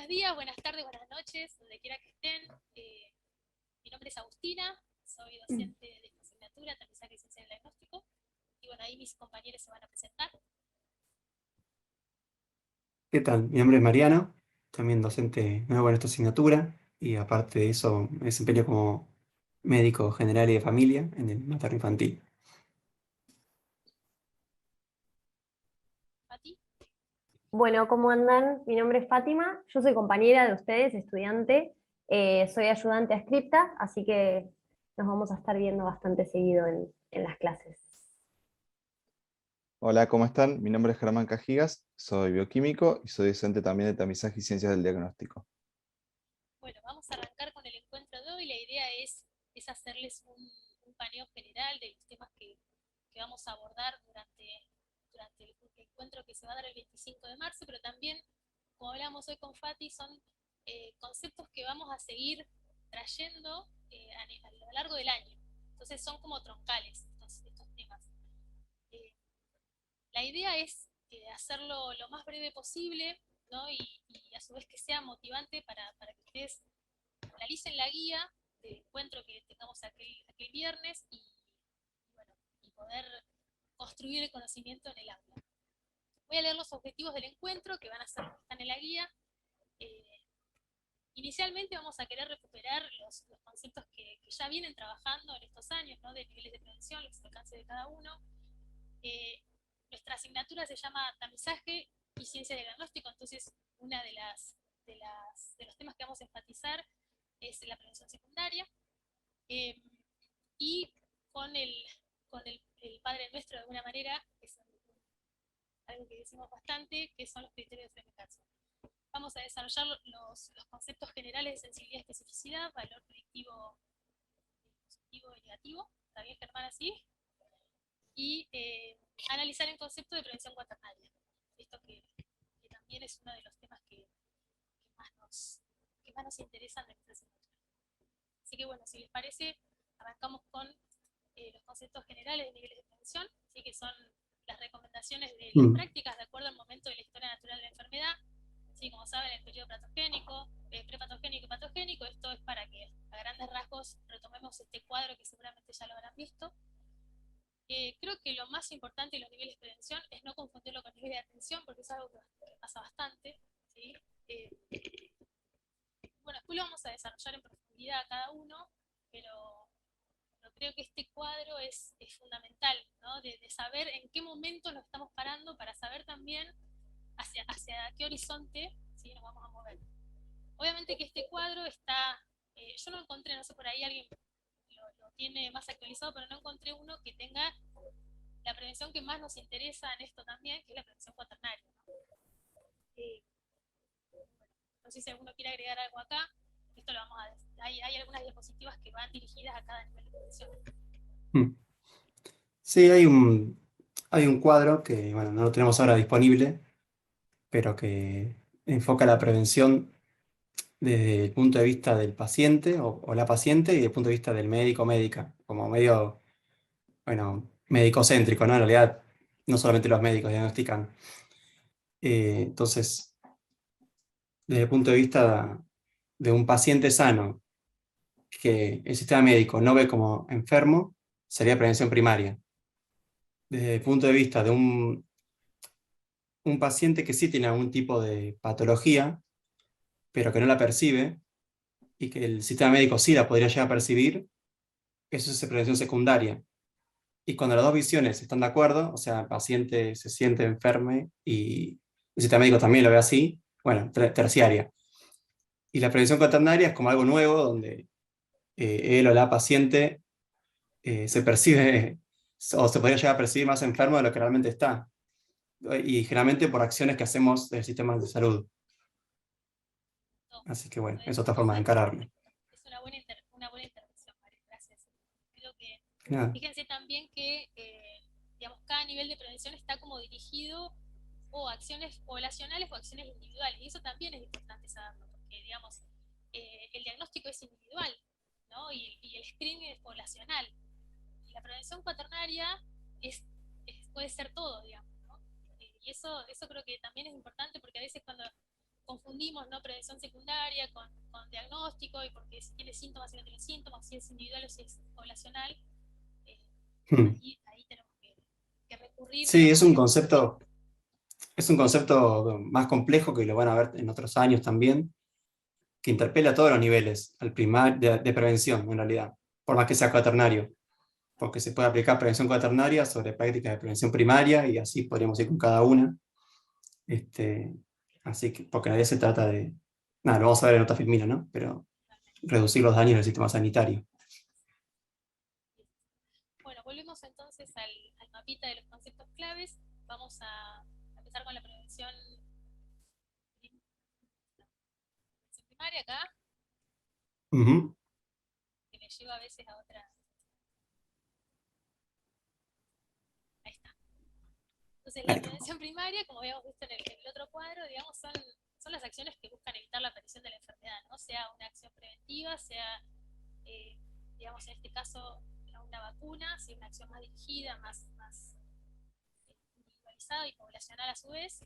Buenos días, buenas tardes, buenas noches, donde quiera que estén. Mi nombre es Agustina, soy docente de esta asignatura, Tamizaje y Ciencia del Diagnóstico. Y bueno, ahí mis compañeros se van a presentar. ¿Qué tal? Mi nombre es Mariano, también docente nuevo en esta asignatura y aparte de eso me desempeño como médico general y de familia en el materno infantil. Pati. Bueno, ¿cómo andan? Mi nombre es Fátima, yo soy compañera de ustedes, estudiante, soy ayudante adscripta, así que nos vamos a estar viendo bastante seguido en las clases. Hola, ¿cómo están? Mi nombre es Germán Cajigas, soy bioquímico y soy docente también de tamizaje y ciencias del diagnóstico. Bueno, vamos a arrancar con el encuentro de hoy. La idea es hacerles un paneo general de los temas que vamos a abordar durante el encuentro que se va a dar el 25 de marzo, pero también, como hablamos hoy con Fati, son conceptos que vamos a seguir trayendo a lo largo del año. Entonces son como troncales estos temas. Eh, la idea es hacerlo lo más breve posible, ¿no? Y a su vez que sea motivante para que ustedes analicen la guía del encuentro que tengamos aquel viernes bueno, y poder construir el conocimiento en el aula. Voy a leer los objetivos del encuentro, que van a ser los que están en la guía. Eh, Inicialmente vamos a querer recuperar los conceptos que ya vienen trabajando en estos años, ¿no? De niveles de prevención, los alcances de cada uno. Nuestra asignatura se llama Tamizaje y Ciencia del Diagnóstico, entonces una de los temas que vamos a enfatizar es la prevención secundaria. Eh, y con el Padre Nuestro, de alguna manera, que es algo que decimos bastante, que son los criterios de Framengarten. Vamos a desarrollar los conceptos generales de sensibilidad y especificidad, valor predictivo positivo y negativo. ¿Está bien, Germán, así? Y analizar el concepto de prevención cuaternaria. Esto que también es uno de los temas que más nos interesan de nuestra asignatura. Así que bueno, si les parece, arrancamos con los conceptos generales de niveles de prevención, ¿sí? Que son las recomendaciones de las prácticas de acuerdo al momento de la historia natural de la enfermedad. ¿Sí? Como saben, el periodo patogénico, prepatogénico y patogénico, esto es para que a grandes rasgos retomemos este cuadro que seguramente ya lo habrán visto. Creo que lo más importante en los niveles de prevención es no confundirlo con niveles de atención, porque es algo que pasa bastante. ¿Sí? Bueno, después lo vamos a desarrollar en profundidad cada uno, pero creo que este cuadro es fundamental, ¿no? De saber en qué momento nos estamos parando para saber también hacia qué horizonte, ¿sí? Nos vamos a mover. Obviamente que este cuadro está, yo no encontré, no sé, por ahí alguien lo tiene más actualizado, pero no encontré uno que tenga la prevención que más nos interesa en esto también, que es la prevención cuaternaria, ¿no? Bueno, no sé si alguno quiere agregar algo acá. Esto lo vamos a hay algunas diapositivas que van dirigidas a cada nivel de prevención. Sí, hay un cuadro que, bueno, no lo tenemos ahora disponible, pero que enfoca la prevención desde el punto de vista del paciente o la paciente y desde el punto de vista del médico o médica, como medio, bueno, médico-céntrico, ¿no? En realidad, no solamente los médicos diagnostican. Entonces, desde el punto de vista de un paciente sano que el sistema médico no ve como enfermo, sería prevención primaria. Desde el punto de vista de un paciente que sí tiene algún tipo de patología, pero que no la percibe, y que el sistema médico sí la podría llegar a percibir, eso es prevención secundaria. Y cuando las dos visiones están de acuerdo, o sea, el paciente se siente enfermo y el sistema médico también lo ve así, bueno, terciaria. Y la prevención cuaternaria es como algo nuevo, donde él o la paciente se percibe o se podría llegar a percibir más enfermo de lo que realmente está. Y generalmente por acciones que hacemos del sistema de salud. No, Así que bueno, es es, otra forma de encararlo. es una buena intervención, María, gracias. Creo que, Nada. fíjense también que digamos, cada nivel de prevención está como dirigido o a acciones poblacionales o acciones individuales. Y eso también es importante saberlo, porque digamos, el diagnóstico es individual, ¿no? Y el screening es poblacional. Y la prevención cuaternaria puede ser todo, digamos, ¿no? Y eso creo que también es importante porque a veces cuando confundimos, ¿no? Prevención secundaria con diagnóstico, y porque si tiene síntomas, si no tiene síntomas, si es individual o si es poblacional, eh, Hmm. ahí tenemos que recurrir, Sí, digamos, a la... es un concepto más complejo que lo van a ver en otros años también, que interpela a todos los niveles de prevención, en realidad, por más que sea cuaternario, porque se puede aplicar prevención cuaternaria sobre prácticas de prevención primaria y así podríamos ir con cada una. Este, así que, porque en realidad se trata de, nada, lo vamos a ver en otra filmina, ¿no? Pero reducir los daños del sistema sanitario. Bueno, volvemos entonces al mapita de los conceptos claves. Vamos a empezar con la prevención primaria acá, Ujú. que me lleva a veces a otra. Ahí está. Entonces, Ahí la está. prevención primaria, como habíamos visto en el otro cuadro, digamos, son las acciones que buscan evitar la aparición de la enfermedad, ¿no? Sea una acción preventiva, sea, eh, digamos, en este caso, una vacuna, sea una acción más dirigida, más individualizada y poblacional a su vez.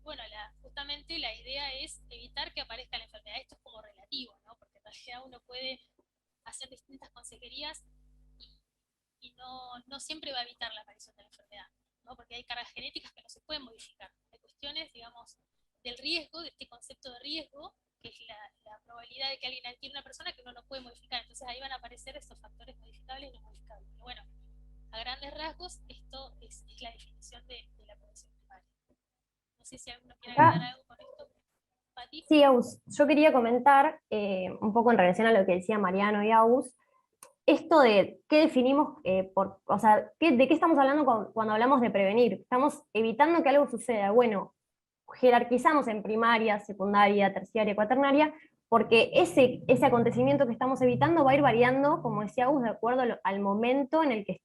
Bueno, justamente la idea es evitar que aparezca la enfermedad. Esto es como relativo, ¿no? Porque en realidad uno puede hacer distintas consejerías y, no siempre va a evitar la aparición de la enfermedad, ¿no? Porque hay cargas genéticas que no se pueden modificar. Hay cuestiones, digamos, del riesgo, de este concepto de riesgo, que es la probabilidad de que alguien adquiera una persona que uno no puede modificar. Entonces ahí van a aparecer estos factores modificables y no modificables. Pero bueno, a grandes rasgos, esto es la definición de la prevención primaria. No sé si alguno quiere agregar Acá, algo con esto. Pati. sí, Aus, yo quería comentar un poco en relación a lo que decía Mariano y Aus, esto de qué definimos o sea, de qué estamos hablando cuando hablamos de prevenir. Estamos evitando que algo suceda. Bueno, jerarquizamos en primaria, secundaria, terciaria, cuaternaria, porque ese acontecimiento que estamos evitando va a ir variando, como decía Gus, de acuerdo al momento en el que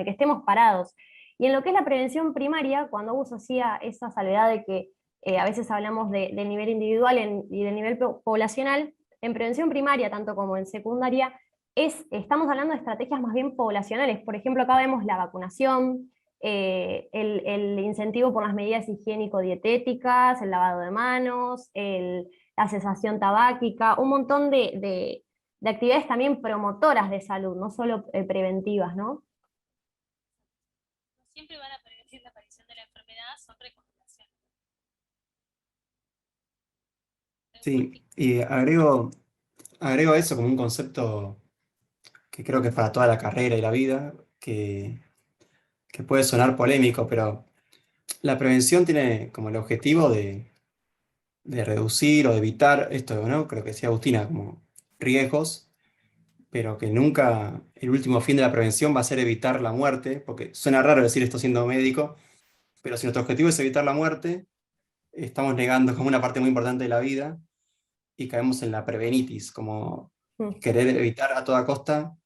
estemos parados. Y en lo que es la prevención primaria, cuando Gus hacía esa salvedad de que a veces hablamos del nivel individual y del nivel poblacional, en prevención primaria, tanto como en secundaria, estamos hablando de estrategias más bien poblacionales. Por ejemplo, acá vemos la vacunación, el incentivo por las medidas higiénico-dietéticas, el lavado de manos, la cesación tabáquica, un montón de actividades también promotoras de salud, no solo preventivas, ¿no? No siempre van a prevenir la aparición de la enfermedad, son recomendaciones. Sí, y agrego eso como un concepto que creo que es para toda la carrera y la vida, que puede sonar polémico, pero la prevención tiene como el objetivo de reducir o de evitar esto, ¿no? Creo que decía Agustina, como riesgos, pero que nunca el último fin de la prevención va a ser evitar la muerte, porque suena raro decir esto siendo médico, pero si nuestro objetivo es evitar la muerte, estamos negando como una parte muy importante de la vida y caemos en la prevenitis, como Mm. querer evitar a toda costa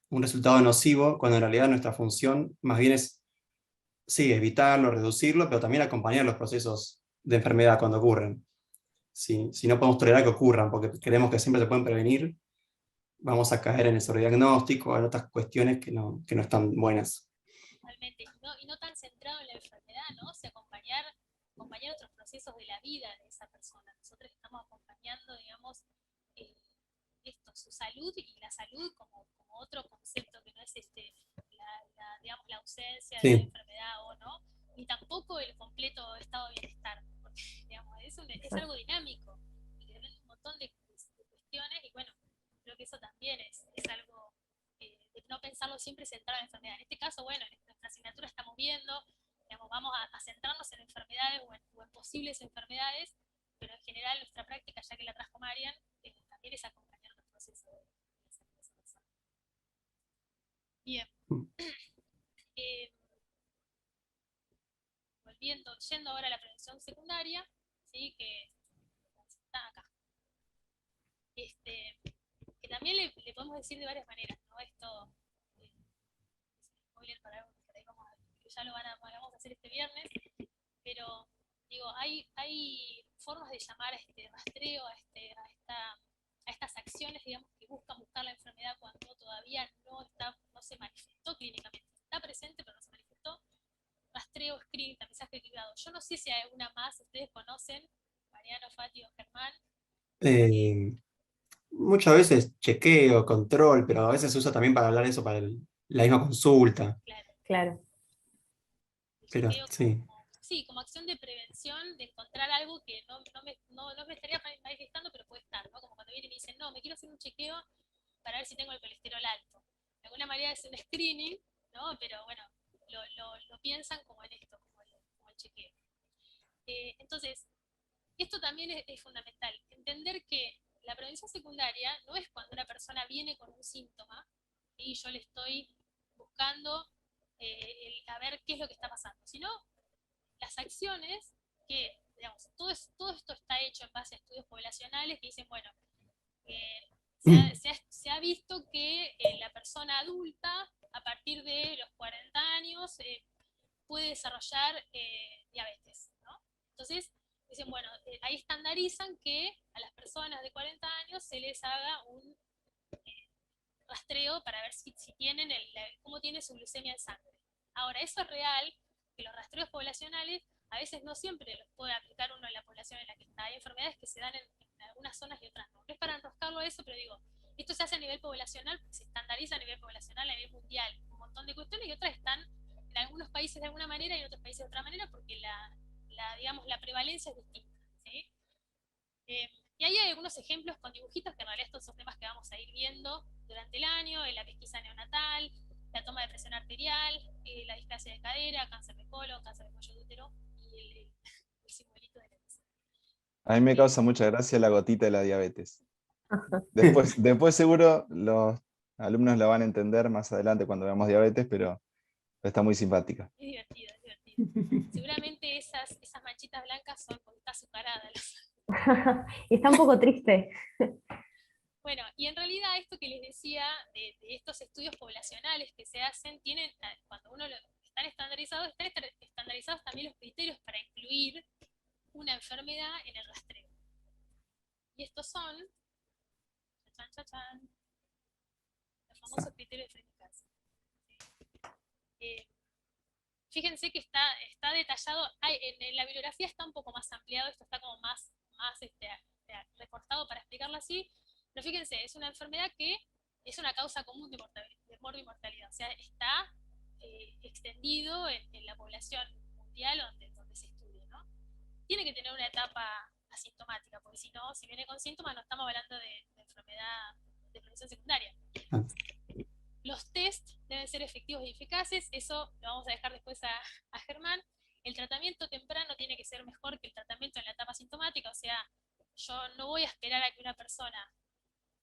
un resultado nocivo, cuando en realidad nuestra función más bien es, sí, evitarlo, reducirlo, pero también acompañar los procesos de enfermedad cuando ocurren. Si no podemos tolerar que ocurran, porque creemos que siempre se pueden prevenir, vamos a caer en el sobrediagnóstico, en otras cuestiones que no están buenas. Totalmente, y no tan centrado en la enfermedad, ¿no? O sea, acompañar otros procesos de la vida de esa persona. Nosotros estamos acompañando, digamos, eh, su salud y la salud como otro concepto que no es digamos, la ausencia de la Sí, enfermedad o no, ni tampoco el completo estado de bienestar, porque digamos, es algo dinámico y que depende de un montón de cuestiones, y bueno, creo que eso también es algo de no pensarlo siempre centrado en la enfermedad. En este caso, bueno, en nuestra asignatura estamos viendo, digamos, vamos a centrarnos en enfermedades o en posibles enfermedades, pero en general nuestra práctica, ya que la trajo Marian, también es acompañar los procesos de esa persona. Bien. Eh, yendo ahora a la prevención secundaria, ¿sí? Que está acá. Que también le podemos decir de varias maneras, ¿no? Esto es un spoiler para algo que ya vamos a hacer este viernes, pero digo, hay formas de llamar a este rastreo, a estas acciones, digamos, que buscar la enfermedad cuando todavía no se manifestó clínicamente. Está presente, pero no se manifestó. Rastreo, screening, tamizaje equilibrado. Yo no sé si hay alguna más, ustedes conocen, Mariano, Fati o Germán. Eh, Muchas veces chequeo, control, pero a veces se usa también para hablar eso para la misma consulta. Claro, Claro. el Pero chequeo sí. sí, como acción de prevención, de encontrar algo que no me estaría manifestando, pero puede estar, ¿no? Como cuando vienen y me dicen, no, me quiero hacer un chequeo para ver si tengo el colesterol alto. De alguna manera es un screening, ¿no? Pero bueno, lo piensan como en esto, como el chequeo. Entonces, esto también es fundamental, entender que la prevención secundaria no es cuando una persona viene con un síntoma y yo le estoy buscando a ver qué es lo que está pasando, sino las acciones que, digamos, todo esto está hecho en base a estudios poblacionales que dicen, bueno, se ha visto que la persona adulta, a partir de los 40 años, puede desarrollar diabetes, ¿no? Entonces, dicen, bueno, ahí estandarizan que a las personas de 40 años se les haga un rastreo para ver si tienen cómo tiene su glucemia en sangre. Ahora, eso es real, que los rastreos poblacionales a veces no siempre los puede aplicar uno en la población en la que está. Hay enfermedades que se dan en algunas zonas y otras no. No es para enroscarlo a eso, pero digo, esto se hace a nivel poblacional, se estandariza a nivel poblacional, a nivel mundial, un montón de cuestiones, y otras están en algunos países de alguna manera y en otros países de otra manera, porque digamos, la prevalencia es distinta, ¿sí? Y ahí hay algunos ejemplos con dibujitos que en realidad estos son temas que vamos a ir viendo durante el año, la pesquisa neonatal, la toma de presión arterial, la displasia de cadera, cáncer de colon, cáncer de cuello de útero y el simbolito de la mesa. A mí me causa mucha gracia la gotita de la diabetes. Después seguro los alumnos la van a entender más adelante cuando veamos diabetes, pero está muy simpática. Es divertido, es divertido. Seguramente esas manchitas blancas son porque está azucarada. Está un poco triste. Bueno, y en realidad esto que les decía de estos estudios poblacionales que se hacen, cuando están estandarizados también los criterios para incluir una enfermedad en el rastreo. Y estos son, chachan, chachan, los famosos criterios de eficacia. Fíjense que está detallado, en la bibliografía está un poco más ampliado, esto está como más recortado para explicarlo así, pero fíjense, es una enfermedad que es una causa común de morbo y mortalidad, o sea, está extendido en la población mundial donde se estudia, ¿no? Tiene que tener una etapa asintomática, porque si no, si viene con síntomas, no estamos hablando de enfermedad de prevención secundaria. Ah. Los test deben ser efectivos y eficaces, eso lo vamos a dejar después a Germán. El tratamiento temprano tiene que ser mejor que el tratamiento en la etapa sintomática, o sea, yo no voy a esperar a que una persona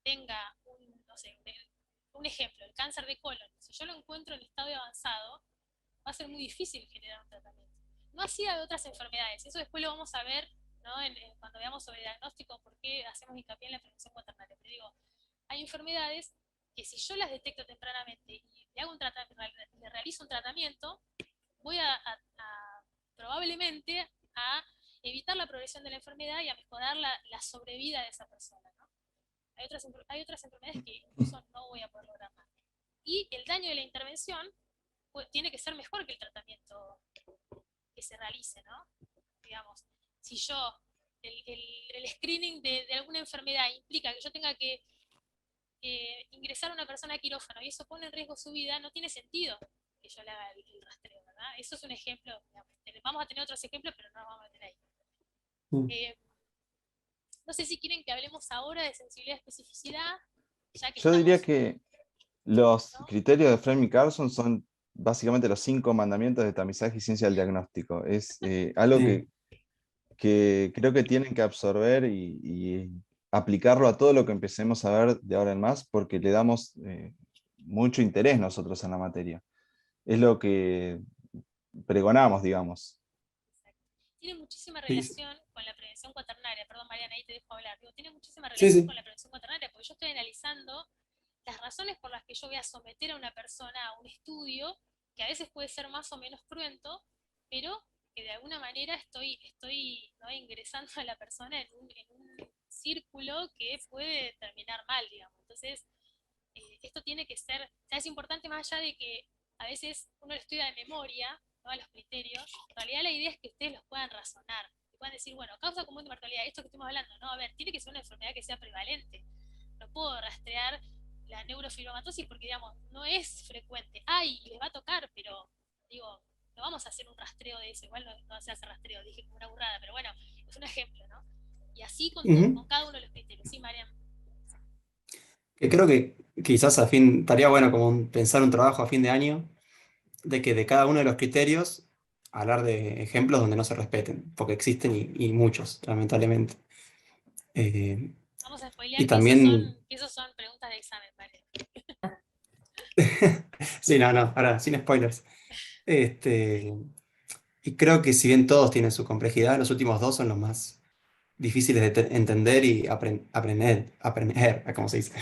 tenga no sé, un ejemplo, el cáncer de colon. Si yo lo encuentro en estado avanzado, va a ser muy difícil generar un tratamiento. No así de otras enfermedades, eso después lo vamos a ver, ¿no? Cuando veamos sobre diagnóstico, por qué hacemos hincapié en la prevención cuaternaria. Pero digo, hay enfermedades que si yo las detecto tempranamente y le realizo un tratamiento, voy probablemente a evitar la progresión de la enfermedad y a mejorar la sobrevida de esa persona, ¿no? Hay otras enfermedades que incluso no voy a poder lograr más. Y el daño de la intervención tiene que ser mejor que el tratamiento que se realice, ¿no? Digamos, si yo, el screening de alguna enfermedad implica que yo tenga que ingresar a una persona a quirófano y eso pone en riesgo su vida, no tiene sentido que yo le haga el rastreo, ¿verdad? Eso es un ejemplo, digamos, vamos a tener otros ejemplos, pero no nos vamos a meter ahí. No sé si quieren que hablemos ahora de sensibilidad y especificidad, ya que Yo diría estamos, que los ¿no? criterios de Fleming Carlson son básicamente los 5 mandamientos de tamizaje y ciencia del diagnóstico. Es algo Sí. que creo que tienen que absorber y aplicarlo a todo lo que empecemos a ver de ahora en más, porque le damos mucho interés nosotros en la materia. Es lo que pregonamos, digamos. Tiene muchísima Sí, relación con la prevención cuaternaria. Perdón, Mariana, ahí te dejo hablar. Digo, tiene muchísima sí, relación sí. con la prevención cuaternaria, porque yo estoy analizando las razones por las que yo voy a someter a una persona a un estudio, que a veces puede ser más o menos cruento, pero que de alguna manera estoy ¿no? ingresando a la persona en un círculo que puede terminar mal, digamos. Entonces, esto tiene que ser, o sea, es importante más allá de que a veces uno lo estudia de memoria, ¿no? A los criterios, en realidad la idea es que ustedes los puedan razonar, te puedan decir, bueno, causa común de mortalidad, esto que estamos hablando, ¿no? A ver, tiene que ser una enfermedad que sea prevalente. No puedo rastrear la neurofibromatosis porque, digamos, no es frecuente. Ay, les va a tocar, pero, digo, no vamos a hacer un rastreo de eso. Igual no se hace rastreo, dije como una burrada, pero bueno, es un ejemplo, ¿no? Y así con, Ujú. con cada uno de los criterios. Sí, Mariam. Que creo que quizás estaría bueno como pensar un trabajo a fin de año de que de cada uno de los criterios hablar de ejemplos donde no se respeten, porque existen y muchos, lamentablemente. Eh, Vamos a y spoilear también, que esos son preguntas de examen, ¿vale? sí, no, no, ahora, sin spoilers. Este, y creo que si bien todos tienen su complejidad, los últimos dos son los más difíciles de entender y aprender, ¿cómo se dice?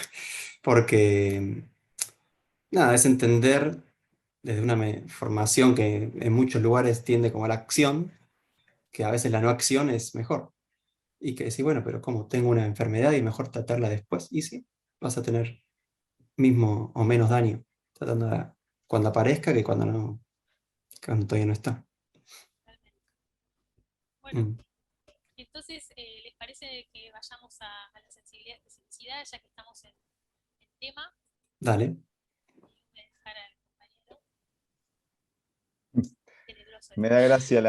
Porque, nada, es entender desde una formación que en muchos lugares tiende como a la acción, que a veces la no acción es mejor. Y que decir, bueno, pero ¿cómo? Tengo una enfermedad y mejor tratarla después. Y sí, vas a tener mismo o menos daño tratando cuando aparezca que cuando no, cuando todavía no está. Realmente. Bueno, Mm, entonces, ¿les parece que vayamos a la sensibilidad y especificidad, ya que estamos en tema? dale. Voy a dejar al compañero tenebroso. Me da gracia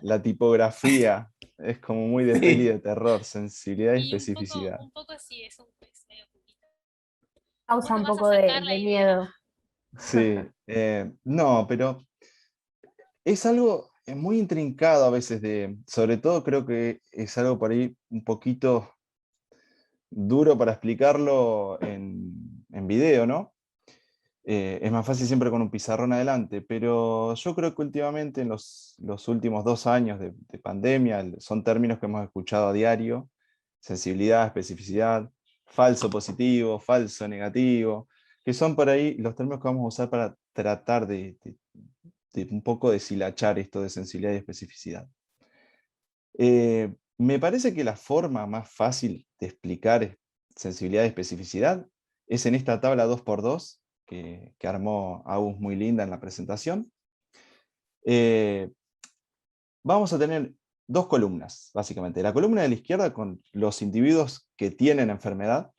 la tipografía, es como muy de peli Sí. de terror, sensibilidad y Y especificidad. un poco sí, es un quiz medio poquito. Vos Causa nos un vas a poco sacar la de idea. miedo. Sí, no, pero es algo muy intrincado a veces, sobre todo creo que es algo por ahí un poquito duro para explicarlo en video, ¿no? Es más fácil siempre con un pizarrón adelante, pero yo creo que últimamente en los últimos 2 años de pandemia son términos que hemos escuchado a diario: sensibilidad, especificidad, falso positivo, falso negativo, que son por ahí los términos que vamos a usar para tratar de un poco deshilachar esto de sensibilidad y especificidad. Me parece que la forma más fácil de explicar sensibilidad y especificidad es en esta tabla 2x2 que armó Agus muy linda en la presentación. Vamos a tener dos columnas, básicamente. La columna de la izquierda con los individuos que tienen enfermedad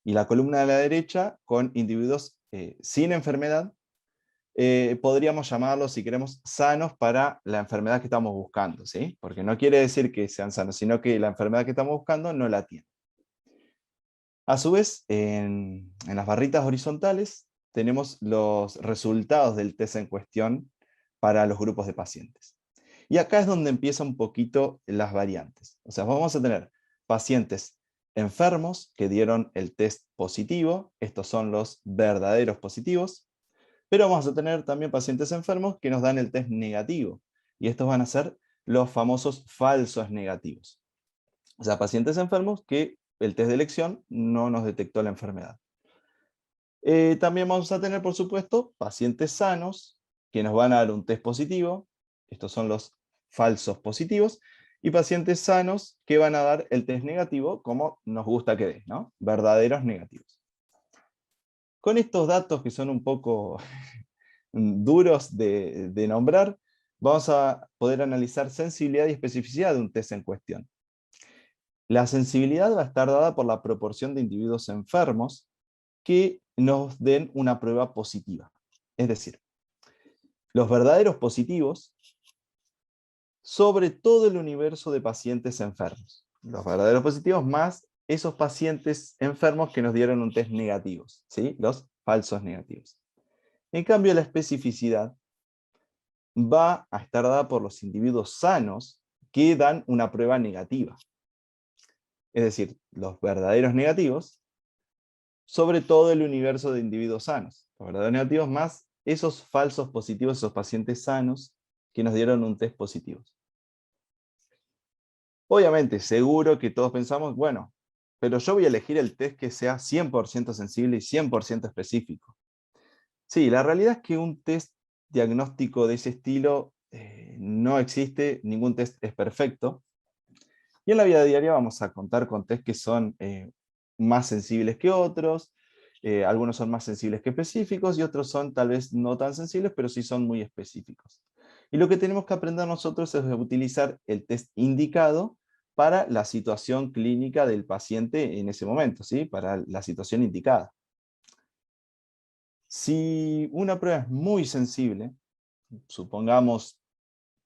y la columna de la derecha con individuos sin enfermedad. Podríamos llamarlos, si queremos, sanos para la enfermedad que estamos buscando, ¿sí? Porque no quiere decir que sean sanos, sino que la enfermedad que estamos buscando no la tienen. A su vez, en las barritas horizontales tenemos los resultados del test en cuestión para los grupos de pacientes. Y acá es donde empiezan un poquito las variantes. O sea, vamos a tener pacientes enfermos que dieron el test positivo, estos son los verdaderos positivos, pero vamos a tener también pacientes enfermos que nos dan el test negativo, y estos van a ser los famosos falsos negativos. O sea, pacientes enfermos que el test de elección no nos detectó la enfermedad. También vamos a tener, por supuesto, pacientes sanos que nos van a dar un test positivo, estos son los falsos positivos, y pacientes sanos que van a dar el test negativo, como nos gusta que dé, ¿no? Verdaderos negativos. Con estos datos que son un poco duros de nombrar, vamos a poder analizar sensibilidad y especificidad de un test en cuestión. La sensibilidad va a estar dada por la proporción de individuos enfermos que nos den una prueba positiva. Es decir, los verdaderos positivos sobre todo el universo de pacientes enfermos. Los verdaderos positivos más esos pacientes enfermos que nos dieron un test negativos, ¿sí? Los falsos negativos. En cambio, la especificidad va a estar dada por los individuos sanos que dan una prueba negativa. Es decir, los verdaderos negativos sobre todo el universo de individuos sanos. Los verdaderos negativos más esos falsos positivos, esos pacientes sanos que nos dieron un test positivo. Obviamente, seguro que todos pensamos, bueno, pero yo voy a elegir el test que sea 100% sensible y 100% específico. Sí, la realidad es que un test diagnóstico de ese estilo no existe, ningún test es perfecto. Y en la vida diaria vamos a contar con test que son más sensibles que otros, algunos son más sensibles que específicos y otros son tal vez no tan sensibles, pero sí son muy específicos. Y lo que tenemos que aprender nosotros es utilizar el test indicado para la situación clínica del paciente en ese momento, ¿sí? Para la situación indicada. Si una prueba es muy sensible, supongamos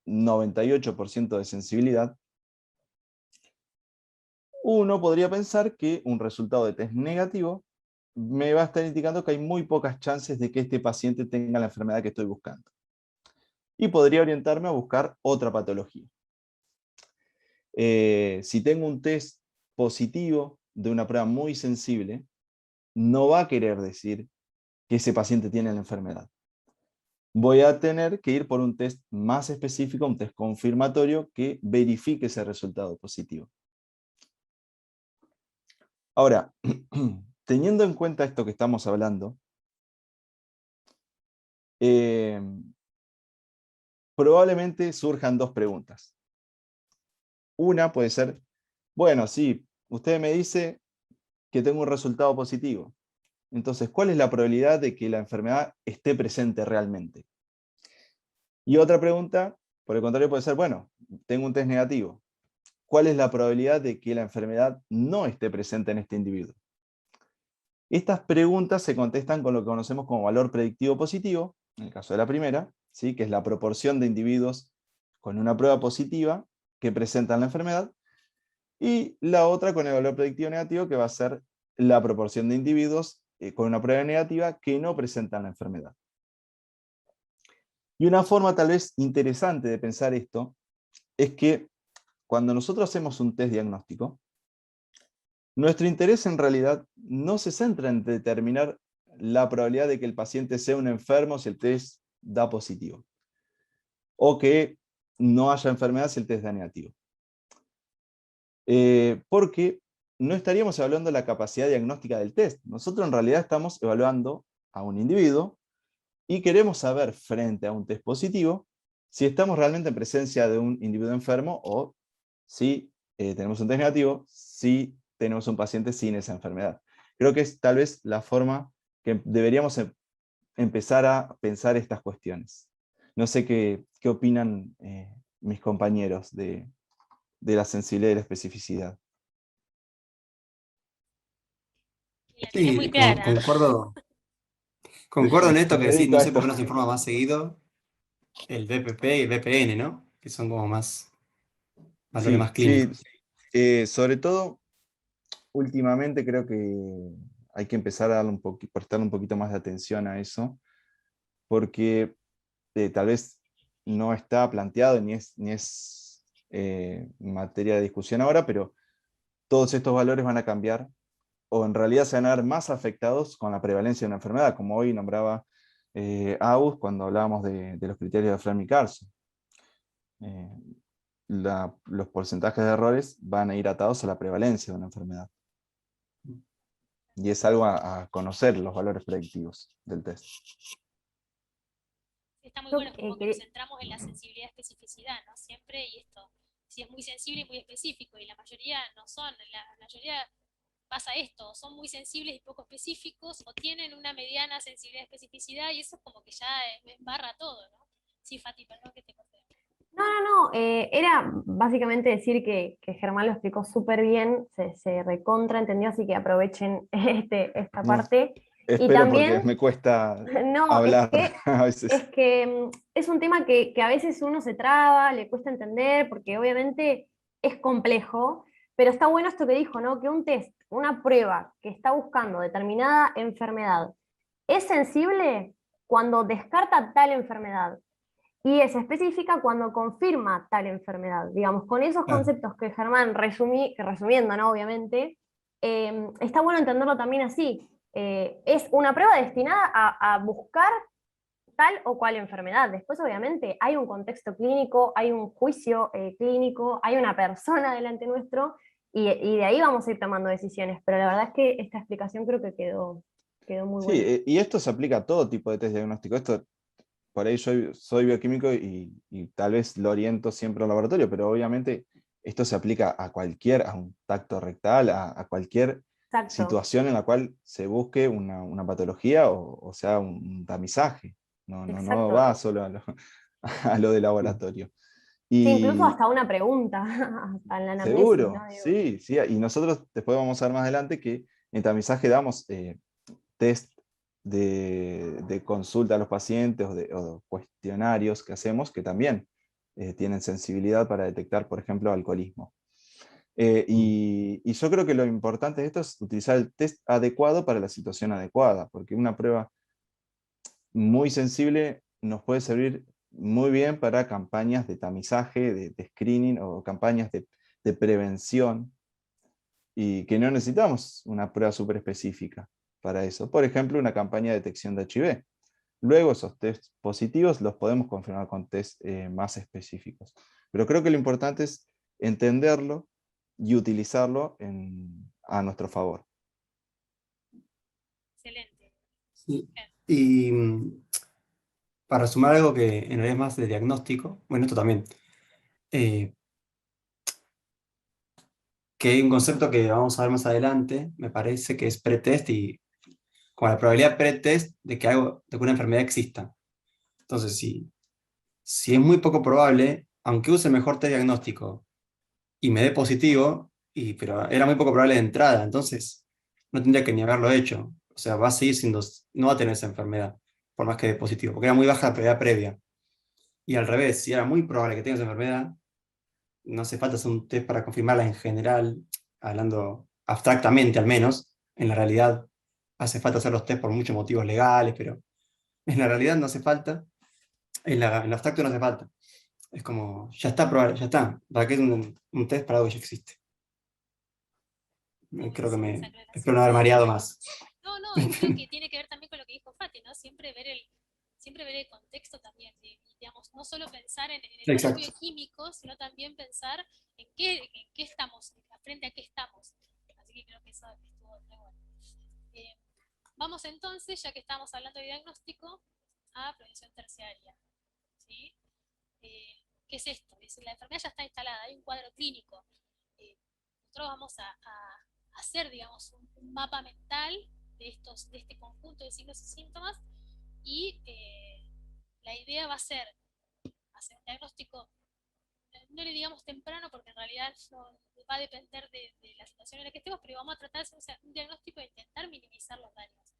98% de sensibilidad, uno podría pensar que un resultado de test negativo me va a estar indicando que hay muy pocas chances de que este paciente tenga la enfermedad que estoy buscando. Y podría orientarme a buscar otra patología. Si tengo un test positivo de una prueba muy sensible, no va a querer decir que ese paciente tiene la enfermedad. Voy a tener que ir por un test más específico, un test confirmatorio que verifique ese resultado positivo. Ahora, teniendo en cuenta esto que estamos hablando, probablemente surjan dos preguntas. Una puede ser, bueno, sí, usted me dice que tengo un resultado positivo. Entonces, ¿cuál es la probabilidad de que la enfermedad esté presente realmente? Y otra pregunta, por el contrario, puede ser, bueno, tengo un test negativo. ¿Cuál es la probabilidad de que la enfermedad no esté presente en este individuo? Estas preguntas se contestan con lo que conocemos como valor predictivo positivo, en el caso de la primera, ¿sí? Que es la proporción de individuos con una prueba positiva que presentan la enfermedad, y la otra con el valor predictivo negativo, que va a ser la proporción de individuos con una prueba negativa que no presentan la enfermedad. Y una forma tal vez interesante de pensar esto es que cuando nosotros hacemos un test diagnóstico, nuestro interés en realidad no se centra en determinar la probabilidad de que el paciente sea un enfermo si el test da positivo, o que no haya enfermedad si el test da negativo. Porque no estaríamos evaluando la capacidad diagnóstica del test. Nosotros en realidad estamos evaluando a un individuo y queremos saber frente a un test positivo si estamos realmente en presencia de un individuo enfermo o si tenemos un test negativo, si tenemos un paciente sin esa enfermedad. Creo que es tal vez la forma que deberíamos empezar a pensar estas cuestiones. No sé qué opinan mis compañeros de la sensibilidad y la especificidad. Y la tenés muy Sí, clara. concuerdo en Me esto que decís, dedico no a sé por esto. qué no se informa más seguido el BPP y el BPN, ¿no? Que son como más valores más Sí, sí. clínicos. Sobre todo, últimamente creo que hay que empezar a darle prestarle un poquito más de atención a eso, porque tal vez no está planteado ni es materia de discusión ahora, pero todos estos valores van a cambiar, o en realidad se van a ver más afectados con la prevalencia de una enfermedad, como hoy nombraba Agus cuando hablábamos de los criterios de Framingham-Carlson. Los porcentajes de errores van a ir atados a la prevalencia de una enfermedad. Y es algo a conocer, los valores predictivos del test. Está muy Yo, bueno, como que nos centramos en la sensibilidad y especificidad, ¿no? Siempre, y esto, si es muy sensible y muy específico, y la mayoría no son, la mayoría pasa esto, son muy sensibles y poco específicos, o tienen una mediana sensibilidad y especificidad, y eso es como que ya embarra todo, ¿no? Sí, Fati, perdón que te corté. no, era básicamente decir que Germán lo explicó súper bien, se recontra entendió, así que aprovechen esta No, parte. Y espero porque también, me cuesta no, hablar a es veces. que es un tema que a veces uno se traba, le cuesta entender, porque obviamente es complejo, pero está bueno esto que dijo, ¿no? Que un test, una prueba que está buscando determinada enfermedad, es sensible cuando descarta tal enfermedad y es específica cuando confirma tal enfermedad. Digamos, con esos Claro. conceptos que Germán que resumiendo, ¿no? Obviamente, está bueno entenderlo también así. Es una prueba destinada a buscar tal o cual enfermedad. Después, obviamente, hay un contexto clínico, hay un juicio clínico, hay una persona delante nuestro, y de ahí vamos a ir tomando decisiones. Pero la verdad es que esta explicación creo que quedó muy Sí, buena. y esto se aplica a todo tipo de test diagnóstico. Esto, por ahí soy bioquímico y tal vez lo oriento siempre al laboratorio, pero obviamente esto se aplica a un tacto rectal, a cualquier Exacto, situación en la cual se busque una patología o sea un tamizaje. No va exacto. solo a lo de laboratorio. Sí, incluso Y hasta una pregunta, hasta en la anamnesis, seguro, ¿no? Digo, sí, sí. Y nosotros después vamos a ver más adelante que en tamizaje damos test de consulta a los pacientes o cuestionarios que hacemos que también tienen sensibilidad para detectar, por ejemplo, alcoholismo. Y yo creo que lo importante de esto es utilizar el test adecuado para la situación adecuada, porque una prueba muy sensible nos puede servir muy bien para campañas de tamizaje, de screening o campañas de prevención, y que no necesitamos una prueba súper específica para eso. Por ejemplo, una campaña de detección de HIV. Luego esos test positivos los podemos confirmar con test más específicos. Pero creo que lo importante es entenderlo y utilizarlo a nuestro favor. Excelente. Sí. Bien. Y para sumar algo que en realidad es más de diagnóstico, bueno, esto también, eh, que hay un concepto que vamos a ver más adelante, me parece que es pretest y con la probabilidad pretest de que una enfermedad exista. Entonces, si es muy poco probable, aunque use el mejor test diagnóstico y me dé positivo, pero era muy poco probable de entrada, entonces no tendría que ni haberlo hecho. O sea, va a seguir siendo, no va a tener esa enfermedad, por más que dé positivo, porque era muy baja la probabilidad previa. Y al revés, si era muy probable que tenga esa enfermedad, no hace falta hacer un test para confirmarla en general, hablando abstractamente al menos. En la realidad hace falta hacer los test por muchos motivos legales, pero en la realidad no hace falta. En lo abstracto no hace falta. Es como, ya está probable, ya está. ¿Para qué es un test para algo que ya existe? Está Creo que buenísima esa espero aclaración. no haber mareado más. No, no, y creo que tiene que ver también con lo que dijo Fati, ¿no? Siempre ver el contexto también, digamos, no solo pensar en el valor Exacto. bioquímico, sino también pensar en qué estamos, frente a qué estamos. Así que creo que eso estuvo muy bueno. Eh, Vamos entonces, ya que estamos hablando de diagnóstico, a prevención terciaria. ¿Sí? ¿Qué es esto? Es decir, la enfermedad ya está instalada, hay un cuadro clínico. Nosotros vamos a hacer, digamos, un mapa mental de este conjunto de signos y síntomas y la idea va a ser hacer un diagnóstico, no le digamos temprano porque en realidad no, va a depender de la situación en la que estemos, pero vamos a tratar de hacer un diagnóstico e intentar minimizar los daños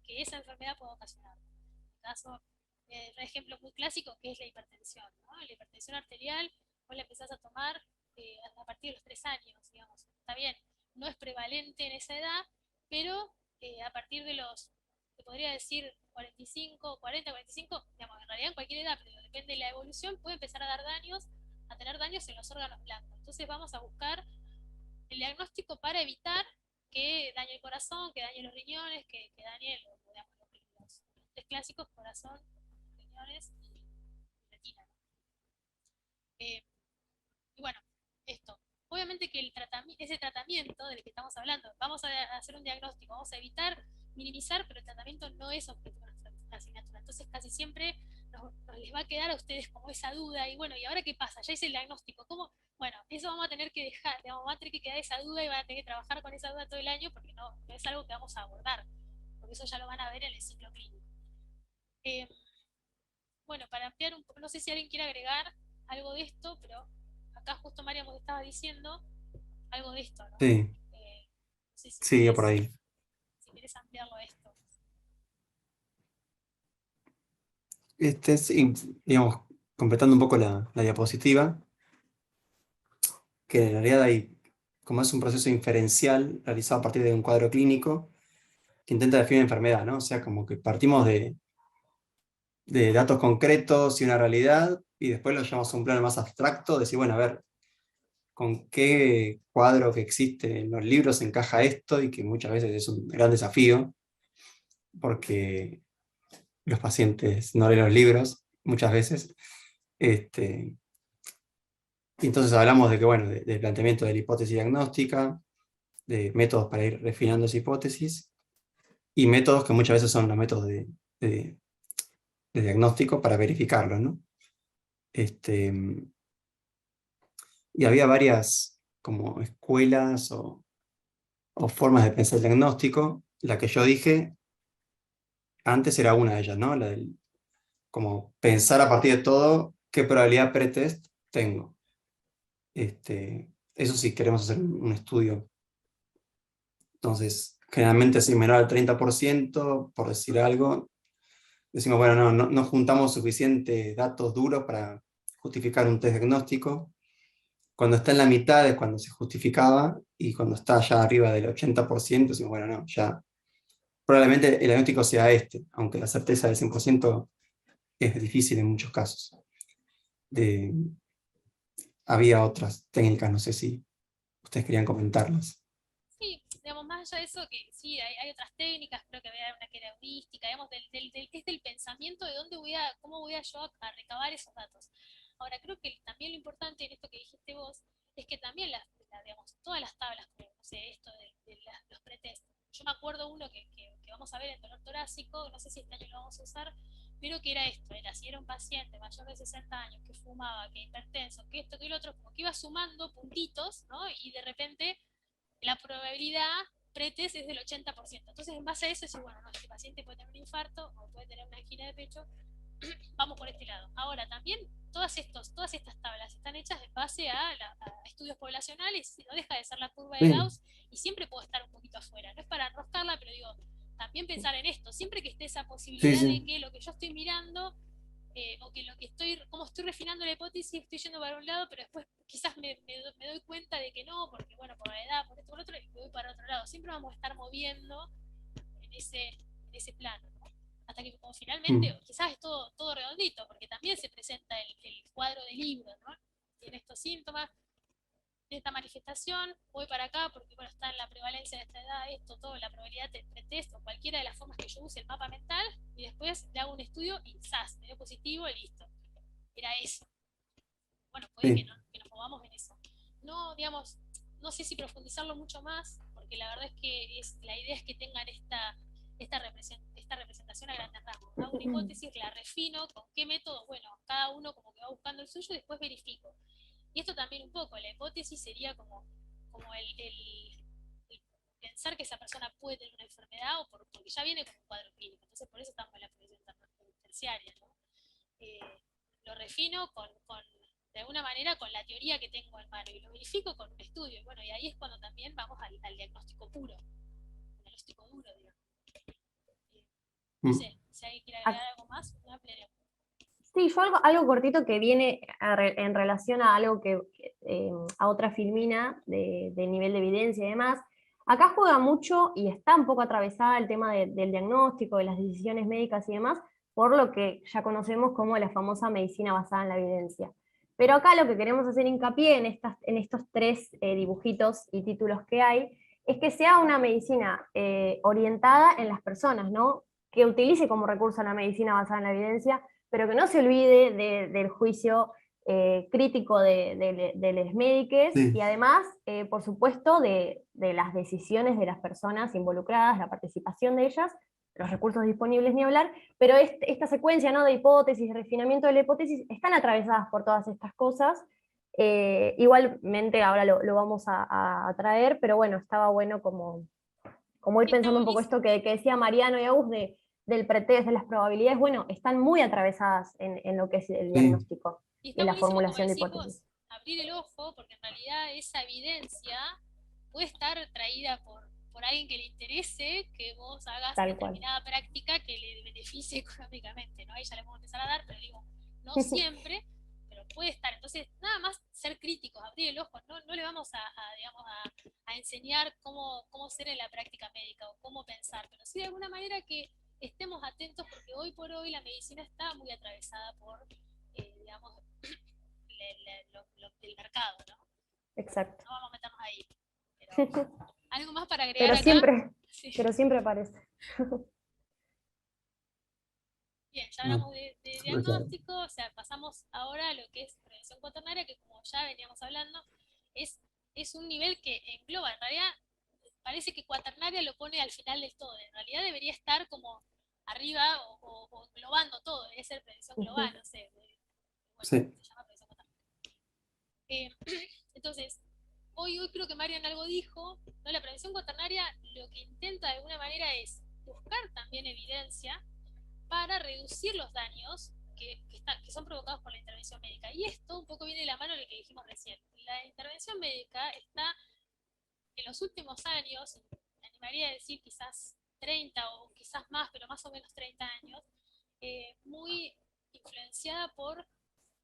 que esa enfermedad puede ocasionar. En el caso, un ejemplo muy clásico que es la hipertensión, ¿no? La hipertensión arterial, vos la empezás a tomar a partir de los 3 años, digamos. Está bien, no es prevalente en esa edad, pero a partir de los, te podría decir, 45, 40, 45, digamos, en realidad en cualquier edad, pero depende de la evolución, puede empezar a tener daños en los órganos blancos. Entonces vamos a buscar el diagnóstico para evitar que dañe el corazón, que dañe los riñones, que dañe los test clásicos, corazón, riñones y retina. Y bueno, esto. Obviamente que ese tratamiento del que estamos hablando, vamos a hacer un diagnóstico, vamos a evitar, minimizar, pero el tratamiento no es objetivo de nuestra asignatura. Entonces casi siempre nos les va a quedar a ustedes como esa duda, y bueno, ¿y ahora qué pasa? Ya hice el diagnóstico, ¿cómo? Bueno, eso vamos a tener que dejar, digamos, va a tener que quedar esa duda y van a tener que trabajar con esa duda todo el año porque no es algo que vamos a abordar, porque eso ya lo van a ver en el ciclo clínico. Eh, bueno, para ampliar un poco, no sé si alguien quiere agregar algo de esto, pero acá justo María nos estaba diciendo algo de esto, ¿no? Sí, No sé si sí, por querés, ahí. si querés ampliarlo a esto. Sí, digamos, completando un poco la diapositiva, que en realidad hay, como es un proceso inferencial realizado a partir de un cuadro clínico que intenta definir una enfermedad, ¿no? O sea, como que partimos de datos concretos y una realidad, y después lo llevamos a un plano más abstracto, decir, bueno, a ver, ¿con qué cuadro que existe en los libros encaja esto? Y que muchas veces es un gran desafío, porque los pacientes no leen los libros muchas veces. Y entonces hablamos de que, bueno, del planteamiento de la hipótesis diagnóstica, de métodos para ir refinando esa hipótesis, y métodos que muchas veces son los métodos de diagnóstico para verificarlo, ¿no? Y había varias como escuelas o formas de pensar el diagnóstico. La que yo dije antes era una de ellas, ¿no? La del como pensar a partir de todo qué probabilidad pretest tengo. Eso sí queremos hacer un estudio. Entonces, generalmente si menor al 30%, por decir algo, decimos, bueno, no juntamos suficientes datos duros para justificar un test diagnóstico. Cuando está en la mitad es cuando se justificaba, y cuando está ya arriba del 80%, decimos, bueno, no, ya probablemente el diagnóstico sea aunque la certeza del 100% es difícil en muchos casos. Había otras técnicas, no sé si ustedes querían comentarlas. Sí, digamos, más allá de eso, que sí, hay otras técnicas, creo que había una que era heurística, digamos, que es del pensamiento de cómo voy a yo a recabar esos datos. Ahora, creo que también lo importante en esto que dijiste vos, es que también digamos, todas las tablas, como, no sé, esto los pretest. Yo me acuerdo uno que vamos a ver en dolor torácico, no sé si este año lo vamos a usar, pero que era esto, era si era un paciente mayor de 60 años que fumaba, que hipertenso, que esto, que lo otro, como que iba sumando puntitos, ¿no? Y de repente la probabilidad pretest es del 80%. Entonces, en base a eso, es bueno, no, este paciente puede tener un infarto o puede tener una angina de pecho, vamos por este lado. Ahora, también todas estas tablas están hechas en base a estudios poblacionales, no deja de ser la curva de Gauss, y siempre puedo estar un poquito afuera. No es para enroscarla, pero digo, también pensar en esto, siempre que esté esa posibilidad de que lo que yo estoy mirando, o que como estoy refinando la hipótesis, estoy yendo para un lado, pero después quizás me doy cuenta de que no, porque bueno, por la edad, por esto, por otro, y me voy para otro lado. Siempre vamos a estar moviendo en ese plano, ¿no? Hasta que como finalmente, quizás es todo redondito, porque también se presenta el cuadro del libro, ¿no? Tiene estos síntomas, de esta manifestación, voy para acá porque bueno, está en la prevalencia de esta edad, esto, todo, la probabilidad de pretest o cualquiera de las formas que yo use el mapa mental, y después le hago un estudio y ¡zas! Me dio positivo y listo. Era eso. Bueno, puede que nos movamos en eso. No, digamos, no sé si profundizarlo mucho más, porque la verdad es que la idea es que tengan esta representación a grandes rasgos. Hago una hipótesis, la refino, con qué método, bueno, cada uno como que va buscando el suyo y después verifico. Y esto también un poco, la hipótesis sería como el pensar que esa persona puede tener una enfermedad porque ya viene con un cuadro clínico, entonces por eso estamos en la profesión terciaria, ¿no? Lo refino de alguna manera con la teoría que tengo en mano y lo verifico con un estudio, y bueno, y ahí es cuando también vamos al diagnóstico puro, al diagnóstico duro, digamos. No sé, si alguien quiere agregar algo más, una plena. Sí, yo algo cortito que viene en relación a algo a otra filmina de nivel de evidencia y demás. Acá juega mucho y está un poco atravesada el tema del diagnóstico, de las decisiones médicas y demás, por lo que ya conocemos como la famosa medicina basada en la evidencia. Pero acá lo que queremos hacer hincapié en estos tres dibujitos y títulos que hay, es que sea una medicina orientada en las personas, ¿no? Que utilice como recurso la medicina basada en la evidencia, pero que no se olvide del juicio crítico de los médicos, y además, por supuesto, de las decisiones de las personas involucradas, la participación de ellas, los recursos disponibles ni hablar, pero esta secuencia, ¿no?, de hipótesis, de refinamiento de la hipótesis, están atravesadas por todas estas cosas. Igualmente ahora lo vamos a traer, pero bueno, estaba bueno como ir pensando un poco esto que decía Mariano y Agus del pretest, de las probabilidades, bueno, están muy atravesadas en lo que es el diagnóstico y la formulación de hipótesis. Abrir el ojo, porque en realidad esa evidencia puede estar traída por alguien que le interese que vos hagas determinada práctica que le beneficie económicamente, ¿no? Ahí ya le podemos empezar a dar, pero digo, no siempre, pero puede estar. Entonces, nada más ser críticos, abrir el ojo, no le vamos a enseñar cómo ser en la práctica médica o cómo pensar, pero sí de alguna manera que estemos atentos, porque hoy por hoy la medicina está muy atravesada por, digamos, del mercado, ¿no? Exacto. No vamos a meternos ahí. Pero, ¿algo más para agregar pero acá? Siempre, sí. Pero siempre aparece. Bien, ya hablamos de diagnóstico, o sea, pasamos ahora a lo que es prevención cuaternaria, que como ya veníamos hablando, es un nivel que engloba, en realidad, parece que cuaternaria lo pone al final del todo, en realidad debería estar como arriba o englobando todo, debería ser prevención global, no sé, bueno, se llama prevención cuaternaria. Entonces, hoy creo que Marian algo dijo, ¿no? La prevención cuaternaria lo que intenta de alguna manera es buscar también evidencia para reducir los daños que son provocados por la intervención médica. Y esto un poco viene de la mano de lo que dijimos recién. La intervención médica está en los últimos años, me animaría a decir quizás 30 o quizás más, pero más o menos 30 años, muy influenciada por